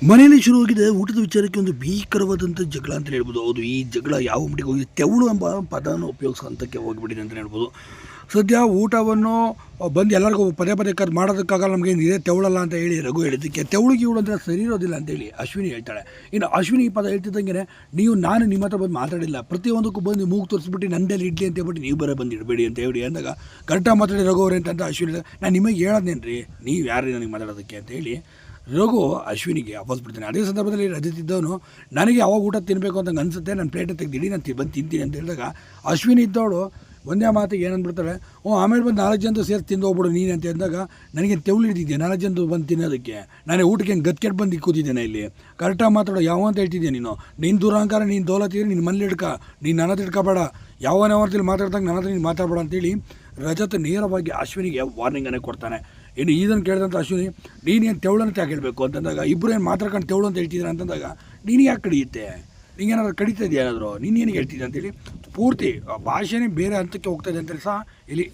ಮನೆಯಲ್ಲಿ ಶುರುವಾಗಿದೆ ಊಟದ ವಿಚಾರಕ್ಕೆ ಒಂದು ಭೀಕರವಾದಂಥ ಜಗಳ ಅಂತ ಹೇಳ್ಬೋದು. ಹೌದು, ಈ ಜಗಳ ಯಾವ ಮಟ್ಟಿಗೆ ಹೋಗಿ ತೆವಳು ಎಂಬ ಪದವನ್ನು ಉಪಯೋಗಿಸೋ ಹಂತಕ್ಕೆ ಹೋಗಿಬಿಟ್ಟಿದೆ ಅಂತ ಹೇಳ್ಬೋದು. ಸದ್ಯ ಊಟವನ್ನು ಬಂದು ಎಲ್ಲರಿಗೂ ಪದೇ ಪದೇ ಕರೆದು ಮಾಡೋದಕ್ಕಾಗಲ್ಲ, ನಮಗೆ ಇದೇ ತೆವಳಲ್ಲ ಅಂತ ಹೇಳಿ ರಘು ಹೇಳಿದ್ದಕ್ಕೆ ತೆವಳಿಗೆ ಇವಳು ಅಂದರೆ ಸರಿ ಇರೋದಿಲ್ಲ ಅಂತೇಳಿ ಅಶ್ವಿನಿ ಹೇಳ್ತಾಳೆ. ಇನ್ನು ಅಶ್ವಿನಿ ಈ ಪದ ಹೇಳ್ತಿದ್ದಂಗೆ, ನಾನು ನಿಮ್ಮ ಹತ್ರ ಬಂದು ಮಾತಾಡಿಲ್ಲ, ಪ್ರತಿಯೊಂದಕ್ಕೂ ಬಂದು ಮೂಗು ತೋರಿಸ್ಬಿಟ್ಟು ನಂದಲ್ಲಿ ಇಡ್ಲಿ ಅಂತ ಹೇಳ್ಬಿಟ್ಟು ನೀವು ಬರೋ ಬಂದು ಇಡಬೇಡಿ ಅಂತ ಹೇಳಿ ಅಂದಾಗ ಕರೆಕ್ಟಾಗಿ ಮಾತಾಡಿ ರಘು ಅವ್ರೆ ಅಂತ ಅಶ್ವಿನಿ, ನಾನು ನಿಮಗೆ ಹೇಳೋದೇನ್ರಿ, ನೀವು ಯಾರು ನನಗೆ ಮಾತಾಡೋದಕ್ಕೆ ಅಂತ ಹೇಳಿ ರಘು ಅಶ್ವಿನಿಗೆ ವಾಪಸ್ ಬಿಡ್ತಾನೆ. ಅದೇ ಸಂದರ್ಭದಲ್ಲಿ ರಜತ್ ಇದ್ದವನು, ನನಗೆ ಯಾವಾಗ ಊಟ ತಿನ್ನಬೇಕು ಅಂತ ಅನಿಸುತ್ತೆ, ನನ್ನ ಪ್ಲೇಟೇ ತೆಗೆದಿಡಿ, ನಾನು ಬಂದು ತಿಂತೀನಿ ಅಂತ ಹೇಳಿದಾಗ ಅಶ್ವಿನಿ ಇದ್ದವಳು ಒಂದೇ ಮಾತಿಗೆ ಏನಂದ್ಬಿಡ್ತಾಳೆ, ಆಮೇಲೆ ಬಂದು 4 ಜನ ಸೇರಿ ತಿಂದು ಹೋಗ್ಬಿಡು ನೀನು ಅಂತ ಹೇಳಿದಾಗ, ನನಗೆ ತೆವಳು ಹಿಡಿದಿದ್ದೆ 4 ಜನ ಬಂದು ತಿನ್ನೋದಕ್ಕೆ, ನಾನೇ ಊಟಕ್ಕೆ ಹೆಂಗೆ ಗತ್ಕೆಟ್ಟು ಬಂದು ಕೂತಿದ್ದೇನೆ ಇಲ್ಲಿ, ಕರೆಕ್ಟಾಗಿ ಮಾತಾಡೋ ಯಾವ ಅಂತ ಹೇಳ್ತಿದ್ದೆ ನೀನು, ನೀನು ದುರಹಂಕಾರ, ನೀನು ದೌಲತ್ತಿದ್ರೆ ನಿನ್ನ ಮನೇಲಿ ಹಿಡ್ಕ, ನೀನು ನನ್ನ ಹತ್ರ ಹಿಡ್ಕೋಬೇಡ, ಯಾವನವರ್ತಿಲಿ ಮಾತಾಡ್ದಂಗೆ ನನ್ನ ಹತ್ರ ನೀನು ಮಾತಾಡಬೇಡ ಅಂತೇಳಿ ರಜತ್ ನೇರವಾಗಿ ಅಶ್ವಿನಿಗೆ ವಾರ್ನಿಂಗನ್ನೇ ಕೊಡ್ತಾನೆ. ಇನ್ನು ಇದನ್ನು ಕೇಳಿದಂಥ ಅಶ್ವಿನಿ, ನೀನೇನು ತೆವಳಂತ ಯಾಕೆ ಹೇಳಬೇಕು ಅಂತಂದಾಗ, ಇಬ್ಬರು ಏನು ಮಾತಾಡ್ಕೊಂಡು ತೆವಳು ಅಂತ ಹೇಳ್ತಿದ್ದೀರ ಅಂತಂದಾಗ, ನೀನು ಯಾಕೆ ಕಡಿಯುತ್ತೆ, ನಿಂಗೇನಾದ್ರು ಕಡಿತಾ ಇದೆಯಾ ಏನಾದರೂ, ನೀನೇನು ಹೇಳ್ತಿದ್ದೆ ಅಂತೇಳಿ ಪೂರ್ತಿ ಭಾಷೆನೇ ಬೇರೆ ಹಂತಕ್ಕೆ ಹೋಗ್ತಾಯಿದೆ ಅಂತೇಳಿ ಸಹ ಇಲ್ಲಿ